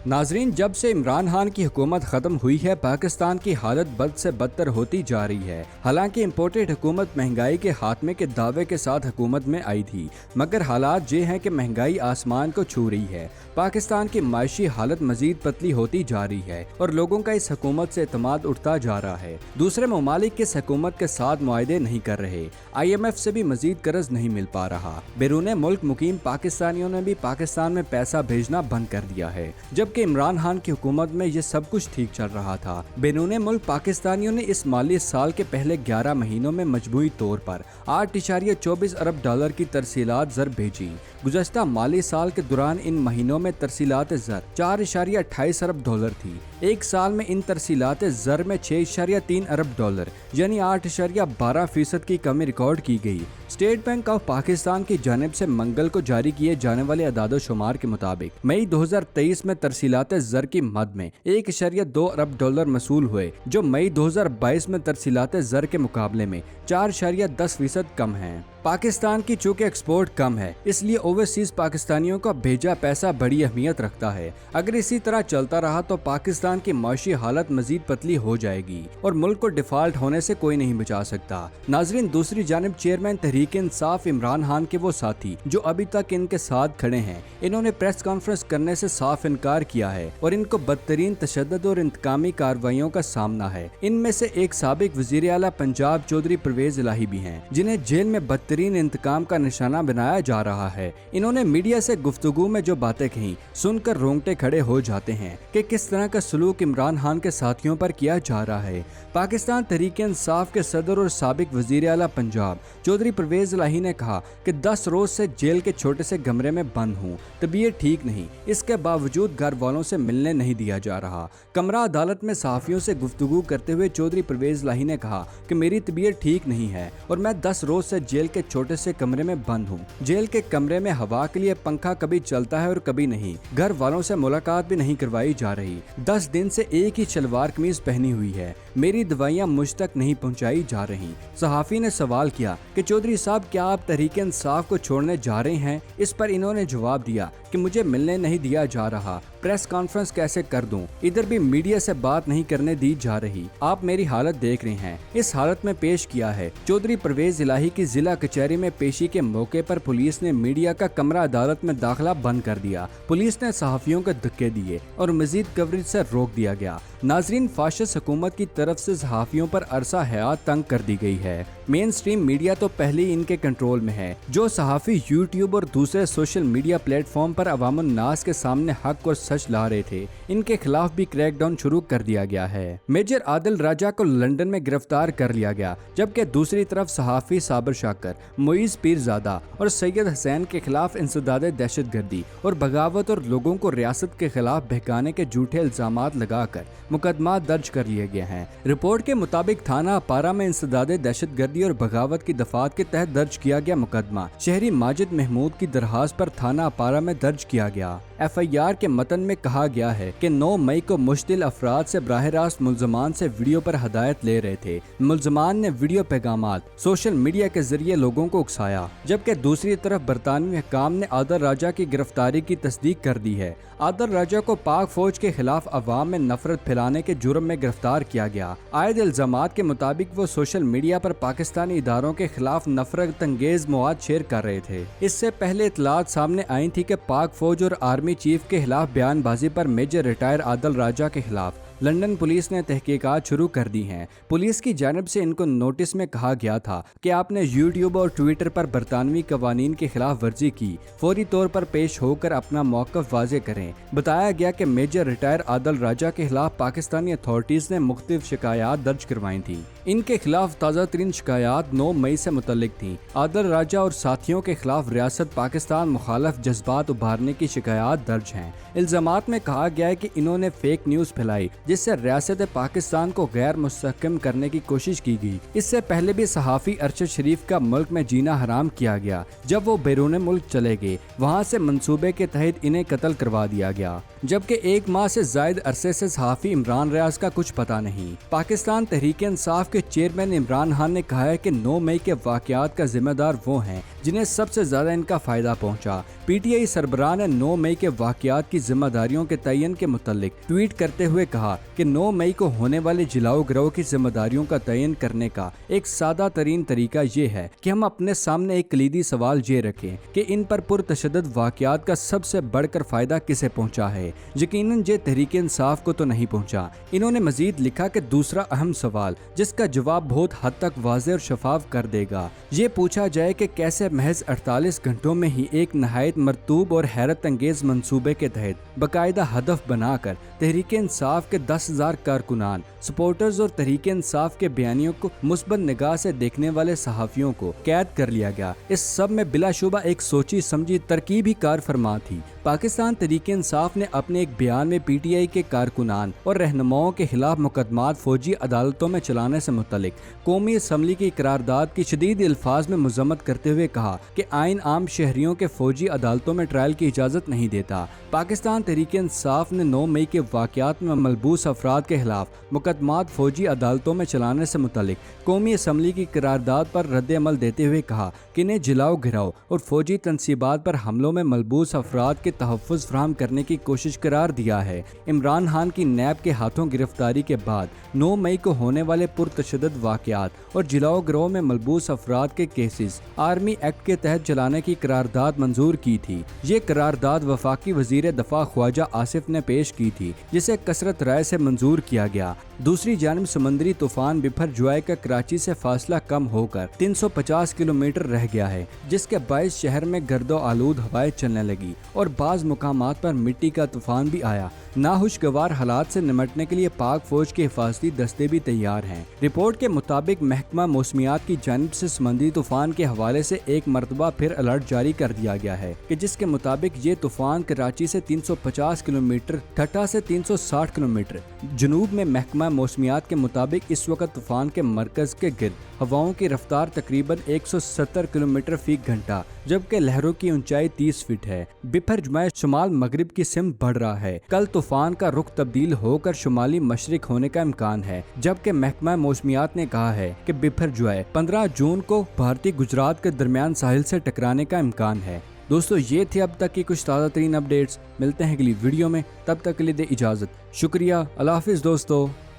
नाजरीन, जब से इमरान खान की हुकूमत खत्म हुई है, पाकिस्तान की हालत बद से बदतर होती जा रही है। हालांकि इम्पोर्टेड हुकूमत महंगाई के खात्मे के दावे के साथ हुकूमत में आई थी, मगर हालात ये हैं कि महंगाई आसमान को छू रही है। पाकिस्तान की माशी हालत मजीद पतली होती जा रही है और लोगों का इस हुकूमत से एतमाद उठता जा रहा है। दूसरे ममालिक इस हुकूमत के साथ मुआहदे नहीं कर रहे, IMF से भी मजीद कर्ज नहीं मिल पा रहा। बैरून मुल्क मुकीम पाकिस्तानियों ने भी पाकिस्तान में पैसा भेजना बंद कर दिया है, जबकि इमरान खान की हुकूमत में ये सब कुछ ठीक चल रहा था। बैरून मुल्क पाकिस्तानियों ने इस माली साल के पहले 11 महीनों में मजबूरी तौर पर 8.24 अरब डॉलर की तरसीलात ज़र भेजी। गुज़श्ता माली साल के दौरान इन महीनों में तरसीलात ज़र 4.28 अरब डॉलर थी। एक साल में इन तरसीलात ज़र में 6.3 अरब डॉलर यानी 8.12% की कमी रिकॉर्ड की गई। स्टेट बैंक ऑफ पाकिस्तान की जानिब से मंगल को जारी किए जाने वाले अदाद-ओ-शुमार के मुताबिक मई 2023 में तरसीलात ज़र की मद में 1.2 अरब डॉलर मसूल हुए, जो मई 2022 में तरसीलात ज़र के मुकाबले में 4.10% कम है। पाकिस्तान की चूंकि एक्सपोर्ट कम है, इसलिए ओवरसीज पाकिस्तानियों का भेजा पैसा बड़ी अहमियत रखता है। अगर इसी तरह चलता रहा तो पाकिस्तान की माशी हालत मजीद पतली हो जाएगी और मुल्क को डिफॉल्ट होने से कोई नहीं बचा सकता। नाजरीन, दूसरी जानिब चेयरमैन तहरीक इंसाफ इमरान खान के वो साथी जो अभी तक इनके साथ खड़े हैं, इन्होंने प्रेस कॉन्फ्रेंस करने से साफ इनकार किया है और इनको बदतरीन तशद्दुद और इंतकामी कार्रवाइयों का सामना है। इनमें से एक साबिक वजीर आला पंजाब चौधरी परवेज इलाही भी हैं, जिन्हें जेल में बदतरीन इंतकाम का निशाना बनाया जा रहा है। इन्होंने मीडिया से गुफ्तगू में जो बातें कही सुनकर रोंगटे खड़े हो जाते हैं कि किस तरह का सलूक इमरान खान के साथियों पर किया जा रहा है। पाकिस्तान तहरीक इंसाफ के सदर और साबिक वजीर आला पंजाब चौधरी परवेज इलाही ने कहा कि 10 रोज से जेल के छोटे से कमरे में बंद हूँ, तबीयत ठीक नहीं, इसके बावजूद घर वालों से मिलने नहीं दिया जा रहा। कमरा अदालत में सहाफियों से गुफ्तगू करते हुए चौधरी परवेज इलाही ने कहा कि मेरी तबीयत ठीक नहीं है और मैं 10 रोज से जेल के छोटे से कमरे में बंद हूँ। जेल के कमरे में हवा के लिए पंखा कभी चलता है और कभी नहीं। घर वालों से मुलाकात भी नहीं करवाई जा रही। 10 दिन से एक ही शलवार कमीज पहनी हुई है। मेरी दवाइयाँ मुझ तक नहीं पहुँचाई जा रही। सहाफी ने सवाल किया कि चौधरी साहब, क्या आप तहरीक इंसाफ को छोड़ने जा रहे हैं? इस पर इन्होंने जवाब दिया कि मुझे मिलने नहीं दिया जा रहा, प्रेस कॉन्फ्रेंस कैसे कर दूं? इधर भी मीडिया से बात नहीं करने दी जा रही। आप मेरी हालत देख रहे हैं। इस हालत में पेश किया है। चौधरी परवेज इलाही की जिला कचहरी में पेशी के मौके पर पुलिस ने मीडिया का कमरा अदालत में दाखिला बंद कर दिया। पुलिस ने सहाफियों को धक्के दिए और मजीद कवरेज से रोक दिया गया। नाजरीन, फाशिस्ट हुकूमत की तरफ से सहाफियों पर अरसा हयात तंग कर दी गई है। मेन स्ट्रीम मीडिया तो पहले ही इनके कंट्रोल में है। जो सहाफी यूट्यूब और दूसरे सोशल मीडिया प्लेटफॉर्म पर अवामुन नास के सामने हक और सच ला रहे थे, इनके खिलाफ भी क्रैकडाउन शुरू कर दिया गया है। मेजर आदिल राजा को लंदन में गिरफ्तार कर लिया गया, जबकि दूसरी तरफ सहाफी साबिर शाकर, मुईज पीरजादा और सैयद हुसैन के खिलाफ इंसदादे दहशतगर्दी और बगावत और लोगों को रियासत के खिलाफ बहकाने के झूठे इल्जामात लगाकर मुकदमा दर्ज कर लिए गए हैं। रिपोर्ट के मुताबिक थाना अपारा में इंसदादे दहशतगर्दी और बगावत की दफात के तहत दर्ज किया गया मुकदमा शहरी माजिद महमूद की दरखास्त पर थाना अपारा में दर्ज किया गया। FIR के मतन में कहा गया है कि 9 मई को मुश्तिल अफराद से बराह रास्त मुल्जमान से वीडियो पर हदायत ले रहे थे। मुल्जमान ने वीडियो पैगामात सोशल मीडिया के जरिए लोगों को उकसाया, जबकि दूसरी तरफ बरतानवी हुक्काम ने आदिल राजा की गिरफ्तारी की तस्दीक कर दी है। आदिल राजा को पाक फौज के खिलाफ अवाम में नफरत फैलाने के जुर्म में गिरफ्तार किया गया। आयद इल्जामात के मुताबिक वो सोशल मीडिया पर पाकिस्तानी इदारों के खिलाफ नफरत अंगेज मवाद शेयर कर रहे थे। इससे पहले इतलात सामने आई थी कि पाक फौज और आर्मी चीफ के खिलाफ बयानबाजी पर मेजर रिटायर आदिल राजा के खिलाफ लंदन पुलिस ने तहकीकात शुरू कर दी हैं। पुलिस की जानिब से इनको नोटिस में कहा गया था कि आपने यूट्यूब और ट्विटर पर बरतानवी कवानीन की खिलाफ वर्जी की, फौरी तौर पर पेश होकर अपना मौक़िफ़ वाज़े करें। बताया गया कि मेजर रिटायर आदिल राजा के खिलाफ पाकिस्तानी अथॉरिटीज़ ने मुख्तलिफ शिकायत दर्ज करवाई थी। इनके खिलाफ ताज़ा तरीन शिकायत 9 मई से मुतल्लिक थी। आदिल राजा और साथियों के खिलाफ रियासत पाकिस्तान मुखालफ जज्बात उभारने की शिकायत दर्ज हैं। इल्जामात में कहा गया है कि इन्होंने फेक न्यूज़ फैलाई जिससे रियासत पाकिस्तान को गैर मुस्तहकम करने की कोशिश की गई। इससे पहले भी सहाफ़ी अरशद शरीफ का मुल्क में जीना हराम किया गया। जब वो बैरून मुल्क चले गए, वहाँ से मंसूबे के तहत इन्हें कत्ल करवा दिया गया, जबकि 1 माह से ज़ायद अरसे से सहाफ़ी इमरान रियाज का कुछ पता नहीं। पाकिस्तान तहरीक इंसाफ के کے چیئرمین عمران خان نے کہا ہے کہ 9 مئی کے واقعات کا ذمہ دار وہ ہیں جنہیں سب سے زیادہ ان کا فائدہ پہنچا۔ پی ٹی آئی سربراہ نے 9 مئی کے واقعات کی ذمہ داریوں کے تعین کے متعلق ٹویٹ کرتے ہوئے کہا کہ 9 مئی کو ہونے والے جلاؤ گروہ کی ذمہ داریوں کا تعین کرنے کا ایک سادہ ترین طریقہ یہ ہے کہ ہم اپنے سامنے ایک کلیدی سوال یہ رکھیں کہ ان پر پرتشدد واقعات کا سب سے بڑھ کر فائدہ کسے پہنچا ہے۔ یقیناً یہ تحریک انصاف کو تو نہیں پہنچا۔ انہوں نے مزید لکھا کہ دوسرا اہم سوال جس کا جواب بہت حد تک واضح اور شفاف کر دے گا، یہ پوچھا جائے کہ کیسے محض 48 گھنٹوں میں ہی ایک نہایت مرطوب اور حیرت انگیز منصوبے کے تحت باقاعدہ ہدف بنا کر تحریک انصاف کے 10,000 کارکنان، سپورٹرز اور تحریک انصاف کے بیانیوں کو مثبت نگاہ سے دیکھنے والے صحافیوں کو قید کر لیا گیا۔ اس سب میں بلا شبہ ایک سوچی سمجھی ترکیب ہی کار فرما تھی۔ پاکستان تحریک انصاف نے اپنے ایک بیان میں پی ٹی آئی کے کارکنان اور رہنماؤں کے خلاف مقدمات فوجی عدالتوں میں چلانے سے متعلق قومی اسمبلی کی قرارداد کی شدید الفاظ میں مذمت کرتے ہوئے کہا کہ آئین عام شہریوں کے فوجی عدالتوں میں ٹرائل کی اجازت نہیں دیتا۔ پاکستان تحریک انصاف نے 9 مئی کے واقعات میں ملبوس افراد کے خلاف مقدمات فوجی عدالتوں میں چلانے سے متعلق قومی اسمبلی کی قرارداد پر رد عمل دیتے ہوئے کہا کہ انہیں جلاؤ گھراؤ اور فوجی تنصیبات پر حملوں میں ملبوس افراد کے تحفظ فراہم کرنے کی کوشش قرار دیا ہے۔ عمران خان کی نیب کے ہاتھوں گرفتاری کے بعد 9 مئی کو ہونے والے پرتشدد واقعات اور جلاؤ گروہ میں ملبوس افراد کے کیسز آرمی ایکٹ کے تحت چلانے کی قرارداد منظور کی تھی۔ یہ قرارداد وفاقی وزیر دفاع خواجہ آصف نے پیش کی تھی، جسے کثرت رائے سے منظور کیا گیا۔ دوسری جانب سمندری طوفان بپھر جوائے کا کراچی سے فاصلہ کم ہو کر 350 کلومیٹر رہ گیا ہے، جس کے باعث شہر میں گرد و آلود ہوائیں چلنے لگی اور بعض مقامات پر مٹی کا طوفان بھی آیا۔ ناخوشگوار حالات سے نمٹنے کے لیے پاک فوج کے حفاظتی دستے بھی تیار ہیں۔ رپورٹ کے مطابق محکمہ موسمیات کی جانب سے سمندری طوفان کے حوالے سے ایک مرتبہ پھر الرٹ جاری کر دیا گیا ہے کہ جس کے مطابق یہ طوفان کراچی سے 350 کلومیٹر، ٹھٹھہ سے 360 کلومیٹر جنوب میں۔ محکمہ موسمیات کے مطابق اس وقت طوفان کے مرکز کے گرد ہواؤں کی رفتار تقریباً 170 کلومیٹر فی گھنٹہ، جبکہ لہروں کی اونچائی 30 فٹ ہے۔ بپھر جمعہ شمال مغرب کی سمت بڑھ رہا ہے۔ کل طوفان کا رخ تبدیل ہو کر شمالی مشرق ہونے کا امکان ہے، جبکہ محکمہ موسمیات نے کہا ہے کہ بپھر جمعہ 15 جون کو بھارتی گجرات کے درمیان ساحل سے ٹکرانے کا امکان ہے۔ دوستو، یہ تھے اب تک کی کچھ تازہ ترین اپڈیٹس۔ ملتے ہیں اگلی ویڈیو میں، تب تک کے لیے دے اجازت۔ شکریہ، اللہ حافظ دوستو۔